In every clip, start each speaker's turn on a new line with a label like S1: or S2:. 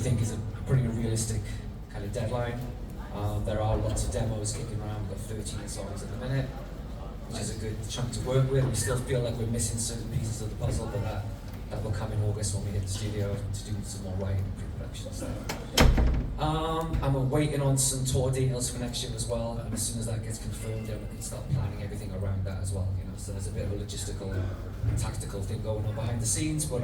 S1: think is a pretty realistic kind of deadline. There are lots of demos kicking around. We've got 13 songs at the minute, which is a good chunk to work with. We still feel like we're missing certain pieces of the puzzle, but that will come in August when we hit the studio to do some more writing and pre-production stuff. And we're waiting on some tour details for next year as well, and as soon as that gets confirmed, then we can start planning everything around that as well. You know, so there's a bit of a logistical and tactical thing going on behind the scenes, but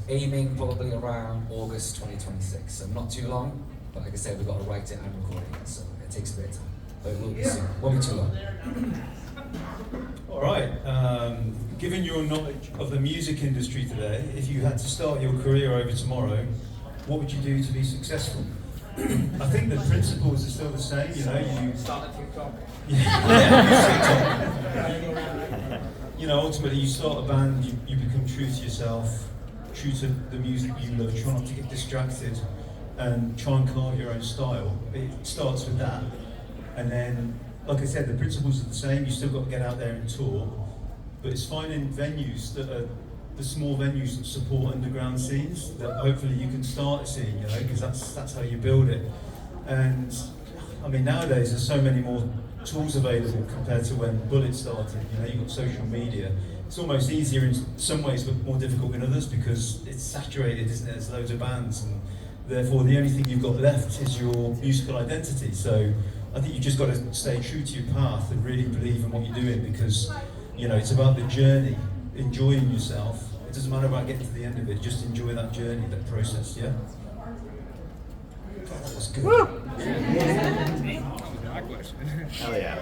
S1: aiming probably around August 2026, so not too long. But like I said, we've got to write it and record it, so it takes a bit of time. But it will be soon. Won't be too long.
S2: All right. Given your knowledge of the music industry today, if you had to start your career over tomorrow, what would you do to be successful? I think the principles are still the same. You know, you start a TikTok. You know, ultimately, you start a band, you become true to yourself, true to the music you love. Try not to get distracted, and try and carve your own style. It starts with that, and then, like I said, the principles are the same. You still got to get out there and tour, but it's finding venues that are the small venues that support underground scenes that hopefully you can start a scene, you know, because that's how you build it. And I mean, nowadays there's so many more tools available compared to when Bullet started. You know, you've got social media. It's almost easier in some ways, but more difficult in others because it's saturated, isn't it? There's loads of bands, and therefore the only thing you've got left is your musical identity. So I think you've just got to stay true to your path and really believe in what you're doing, because you know it's about the journey, enjoying yourself. It doesn't matter about getting to the end of it, just enjoy that journey, that process, yeah? God, that was good.
S3: Hell yeah.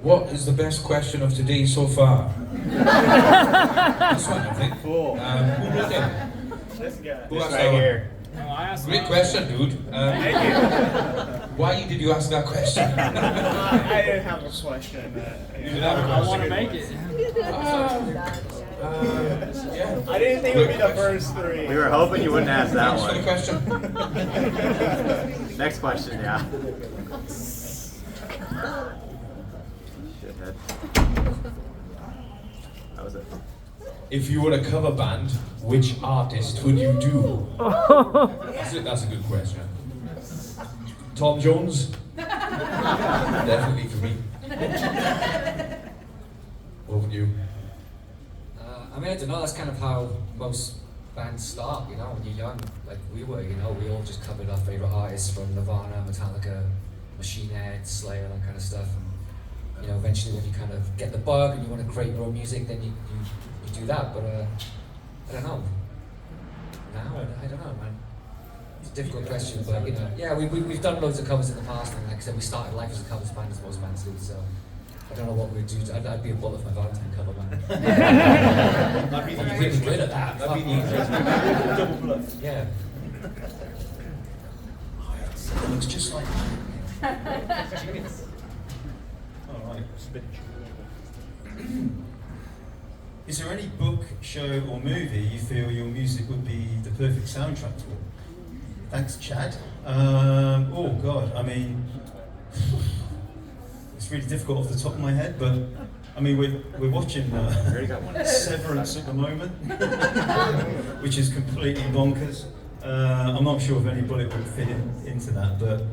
S4: What is the best question of today so far? This one, I think.
S3: Cool.
S4: Who wrote it?
S3: This guy.
S4: Who
S3: This
S4: asked
S3: right
S4: that
S3: here.
S4: one? Great question, dude. Why did you ask that question?
S3: I didn't have a question.
S4: I
S5: want to make it.
S4: Yeah.
S3: I didn't think it would be the first three.
S6: We were hoping you wouldn't ask that
S4: Thanks for the
S6: one.
S4: question.
S6: Next question, yeah. Shithead. That was it.
S4: If you were a cover band, which artist would you do? That's a good question. Tom Jones? Definitely for me. What would you?
S1: I mean, I don't know, that's kind of how most bands start, you know, when you're young, like we were, you know, we all just covered our favourite artists from Nirvana, Metallica, Machine Head, Slayer, that kind of stuff. And, you know, eventually when you kind of get the bug and you want to create your own music, then you do that, but I don't know. Now, I don't know, man. It's a difficult question, but you know, yeah, we've done loads of covers in the past, and like I said, we started life as a covers band, as most bands do, so I don't know what we'd do. I'd be a Bullet for my Valentine cover band. I'm really good at that. That'd be easy.
S2: Double bluff.
S1: Yeah.
S2: It looks just like that. All right. Is there any book, show, or movie you feel your music would be the perfect soundtrack for? Thanks, Chad. Oh God, I mean, it's really difficult off the top of my head, but I mean, we're watching Severance at the moment, which is completely bonkers. I'm not sure if any Bullet would fit into that, but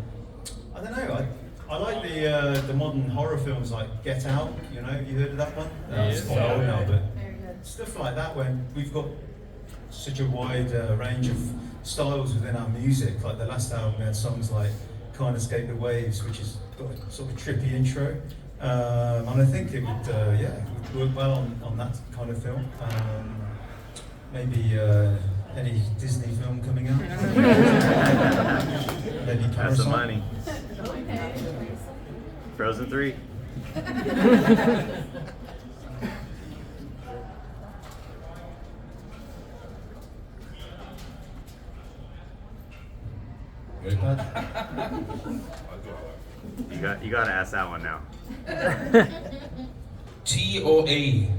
S2: I don't know. I like the modern horror films like Get Out. You know, you heard of that one? It's quite old now, but stuff like that, when we've got such a wide range of styles within our music. Like the last album, we had songs like Can't Escape the Waves, which has got a sort of trippy intro, and I think it would, it would work well on that kind of film. Maybe any Disney film coming out. Maybe Parasite.
S6: Have some money. Frozen 3.
S4: Very bad.
S6: You gotta ask that one now.
S4: T or A?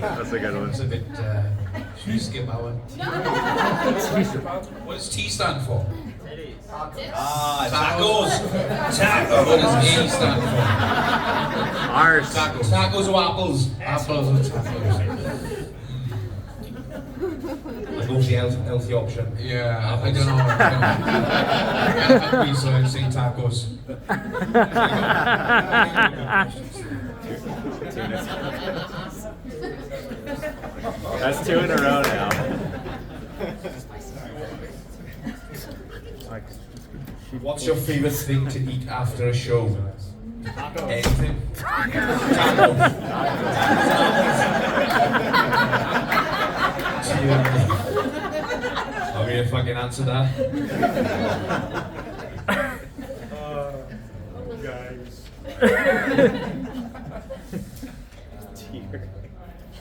S6: That's a good one.
S4: It's a bit. Should we skip that one? What does T stand for? Tacos. Tacos. What does A stand for?
S6: Ours.
S4: Tacos or apples? Apples or tacos? I go for the healthy option.
S5: Yeah, I don't know. I'm hungry, so I'm saying tacos.
S6: That's 2 in a row now.
S4: What's your favourite thing to eat after a show? Anything? Tacos. Are we gonna fucking answer that?
S3: Guys.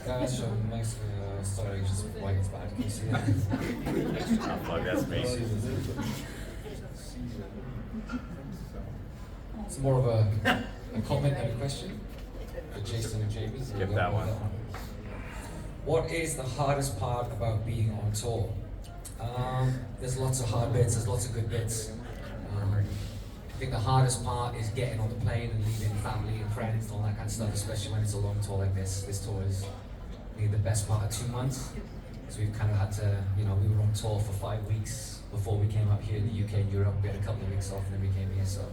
S1: Guys from Mexico, sorry, just white is bad. Can you see that?
S6: Oh, fuck, that's me.
S1: It's more of a comment than a question for Jason and Jamie. So
S6: Skip
S1: we'll go
S6: that
S1: with
S6: one.
S1: What is the hardest part about being on tour? There's lots of hard bits, there's lots of good bits. I think the hardest part is getting on the plane and leaving family and friends and all that kind of stuff, especially when it's a long tour like this. This tour is maybe the best part of 2 months. So we've kind of had to, we were on tour for 5 weeks before we came up here in the UK and Europe. We had a couple of weeks off and then we came here, so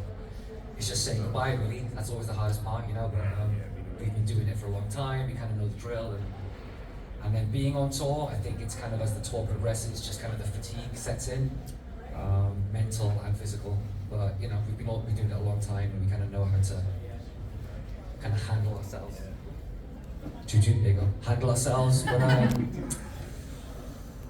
S1: it's just saying goodbye really. That's always the hardest part, but we've been doing it for a long time, we kind of know the drill. And then being on tour, I think it's kind of as the tour progresses, just kind of the fatigue sets in, mental and physical. But we've been doing it a long time and we kind of know how to kind of handle ourselves. There you go. Handle ourselves, but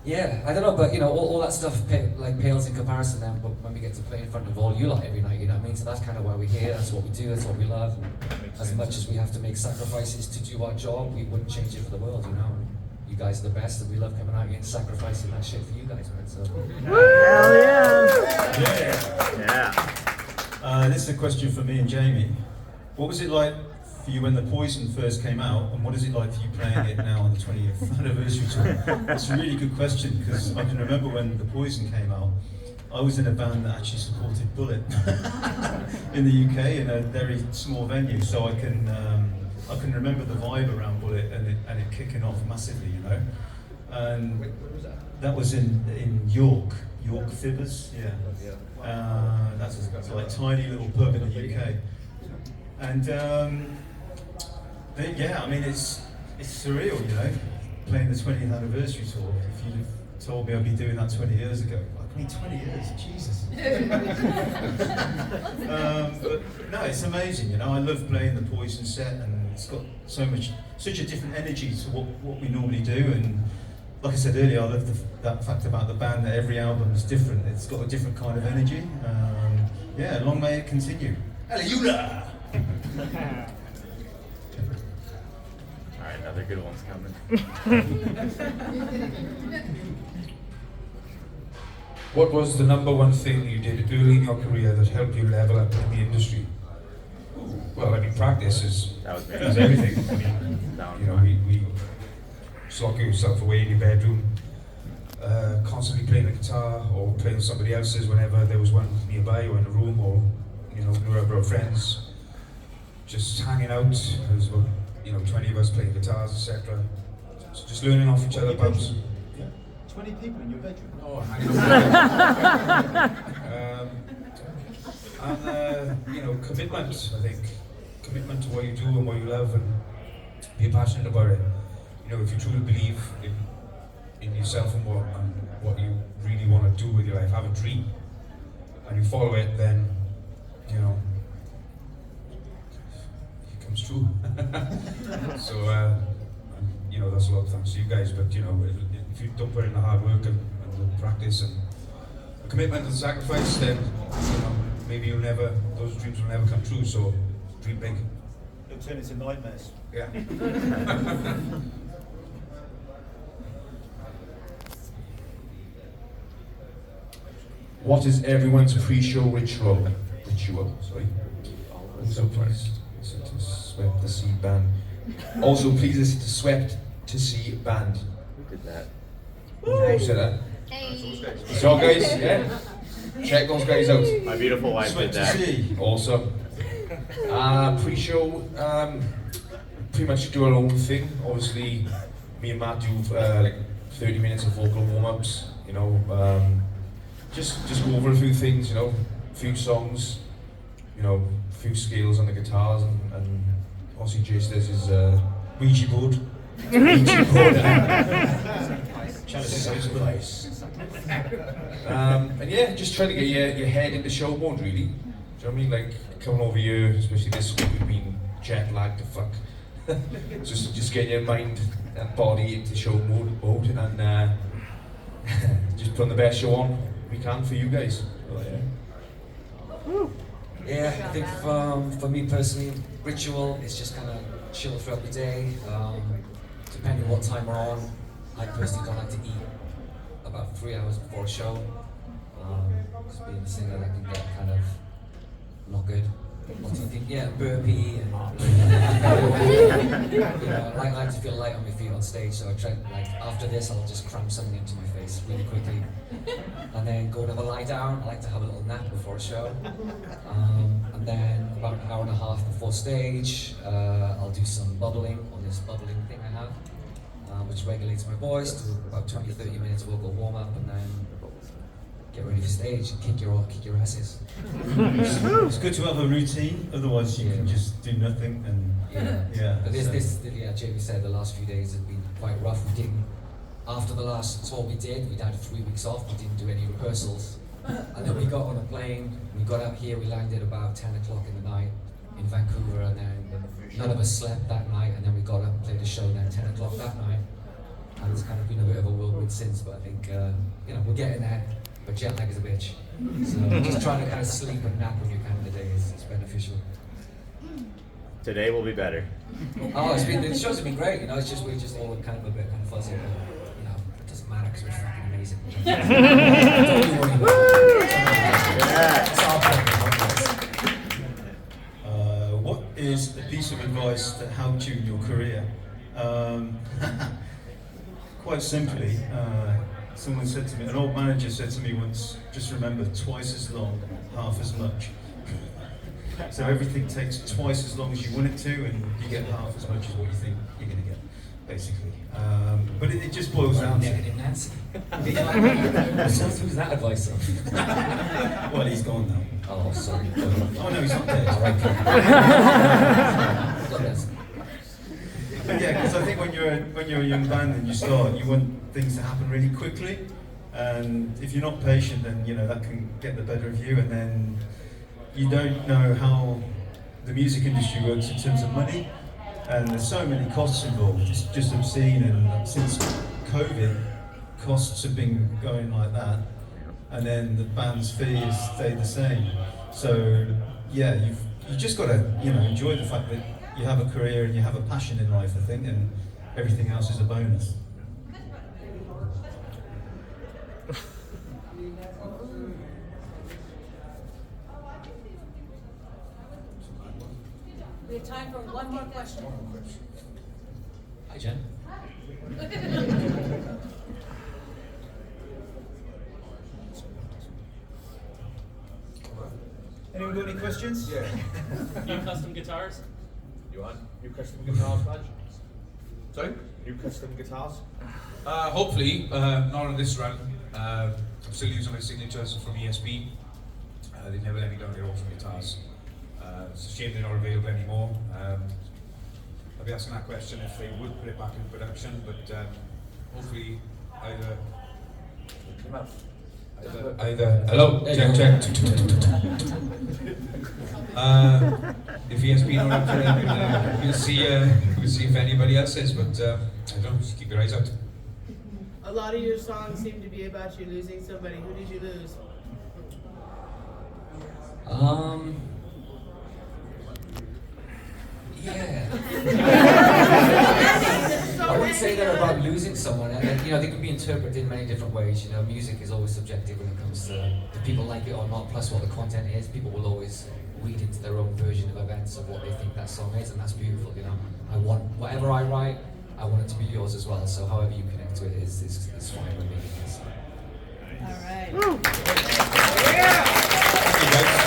S1: yeah, I don't know, but all that stuff pales in comparison then. But when we get to play in front of all you lot every night, what I mean. So that's kind of why we're here. That's what we do. That's what we love. And as much as we have to make sacrifices to do our job, we wouldn't change it for the world. You guys are the best, and we love coming out here and sacrificing that shit for you guys, man. So.
S3: Hell yeah!
S6: Yeah.
S2: This is a question for me and Jamie. What was it like for you when The Poison first came out, and what is it like for you playing it now on the 20th anniversary tour? That's a really good question, because I can remember when The Poison came out, I was in a band that actually supported Bullet in the UK in a very small venue, so I can remember the vibe around Bullet and it kicking off massively, And that was in York Fibbers, yeah. That's like a tiny little pub in the UK. And yeah, I mean it's surreal, playing the 20th anniversary tour. If you'd have told me I'd be doing that 20 years ago, I mean 20 years, Jesus. But no, it's amazing, I love playing the Poison set, and it's got such a different energy to what we normally do. And like I said earlier, I love that fact about the band, that every album is different. It's got a different kind of energy. Yeah, long may it continue. Hallelujah!
S6: Alright, another good one's coming.
S5: What was the number one thing you did early in your career that helped you level up in the industry? Well, practice is
S6: That was me.
S5: everything. We lock yourself away in your bedroom, constantly playing the guitar or playing with somebody else's whenever there was one nearby or in a room, or we were our friends, just hanging out. There was about 20 of us playing guitars, etc. So just learning off each other about
S2: 20 people in your bedroom?
S5: Oh, hanging out. And commitment. I think commitment to what you do and what you love, and be passionate about it. If you truly believe in yourself and what you really want to do with your life, have a dream, and you follow it, then it comes true. So that's a lot of thanks to you guys. But if you don't put in the hard work and the practice and the commitment and sacrifice, then maybe those dreams will never come true. So dream big.
S2: It'll turn into nightmares.
S5: Yeah.
S4: What is everyone's pre-show ritual? Sorry. Also, please listen to Swept to See band. Also, please listen to Swept to See band.
S6: Who did that?
S4: Who said that?
S7: Hey.
S4: So, guys, yeah. Check those guys out.
S6: My beautiful wife
S2: Swept
S6: did
S2: to
S6: that.
S2: see.
S4: Awesome.
S5: Pre-show, pretty much do our own thing. Obviously, me and Matt do like 30 minutes of vocal warm-ups. You know, just go over a few things. You know, a few songs. You know, a few scales on the guitars, and obviously Jace does his
S2: Ouija board.
S5: Ouija board.
S2: Chalice is place.
S5: And yeah, just trying to get your head into show mode, really. Do you know what I mean? Like coming over here, especially this week, we've been jet lagged to fuck. just getting your mind and body into show mode, and just putting the best show on we can for you guys. Oh, yeah.
S1: Yeah, I think for me personally, ritual is just kind of chill throughout the day. Depending what time we're on, I personally don't like to eat about 3 hours before a show. Because being a singer, that can get kind of not good. What do you think? Yeah, burpee and you know, I like to feel light on my feet on stage, so I try like after this I'll just cram something into my face really quickly, and then go and have a lie down. I like to have a little nap before a show, and then about an hour and a half before stage, I'll do some bubbling on this bubbling thing I have, which regulates my voice. Do about 20-30 minutes vocal warm up, and then get ready for stage and kick your asses.
S2: It's good to have a routine, otherwise you can just do nothing and
S1: But Jamie said the last few days have been quite rough. We didn't, after the last tour we had 3 weeks off, we didn't do any rehearsals. And then we got on a plane, we got out here, we landed about 10 o'clock in the night in Vancouver, and then none of us slept that night, and then we got up and played a show then 10 o'clock that night. And it's kind of been a bit of a whirlwind since, but I think, we're getting there. But jet lag is a bitch. So just trying to kind of sleep and nap when you can today is beneficial.
S6: Today will be better.
S1: Oh, the shows have been great. You know, it's just we're just all kind of a bit kind of fuzzy. But, you know, it doesn't matter because we're fucking amazing. Don't you worry about it. It's our problem.
S2: what is a piece of advice that helped you in your career? Quite simply, someone said to me, an old manager said to me once, just remember, twice as long, half as much. So everything takes twice as long as you want it to, and you get half as much as what you think you're going to get, basically. But it just boils down to...
S1: Negative Nancy. Who's that advice on?
S2: Well, he's gone now.
S1: Oh, sorry.
S2: Oh no, he's not dead.
S1: All right.
S2: But yeah, because I think when you're a young band and you start, you want things to happen really quickly, and if you're not patient, then that can get the better of you, and then you don't know how the music industry works in terms of money, and there's so many costs involved. It's just obscene, and since COVID, costs have been going like that, and then the band's fees stay the same. So yeah, you just got to enjoy the fact that you have a career and you have a passion in life, I think, and everything else is a bonus.
S7: We have time for one more question.
S1: Hi, Jen.
S2: Anyone got any questions?
S8: Yeah.
S9: New custom guitars?
S8: You want new custom guitars, Raj? Sorry? New custom guitars? Hopefully, not on this run. I'm still using my signatures from ESP. They never let me down their awesome guitars. It's a shame they're not available anymore. I'll be asking that question if they would put it back in production, but hopefully either hello, check. If ESP don't have it, we'll see if anybody else is, but I don't know, just keep your eyes out.
S10: A lot of your songs seem to be about you losing somebody. Who did you lose?
S1: Yeah. I wouldn't say they're about losing someone. And, they can be interpreted in many different ways. Music is always subjective when it comes to if people like it or not, plus what the content is. People will always read into their own version of events of what they think that song is, and that's beautiful, I want, whatever I write, I want it to be yours as well, so however you connect to it is fine with me.
S7: All right.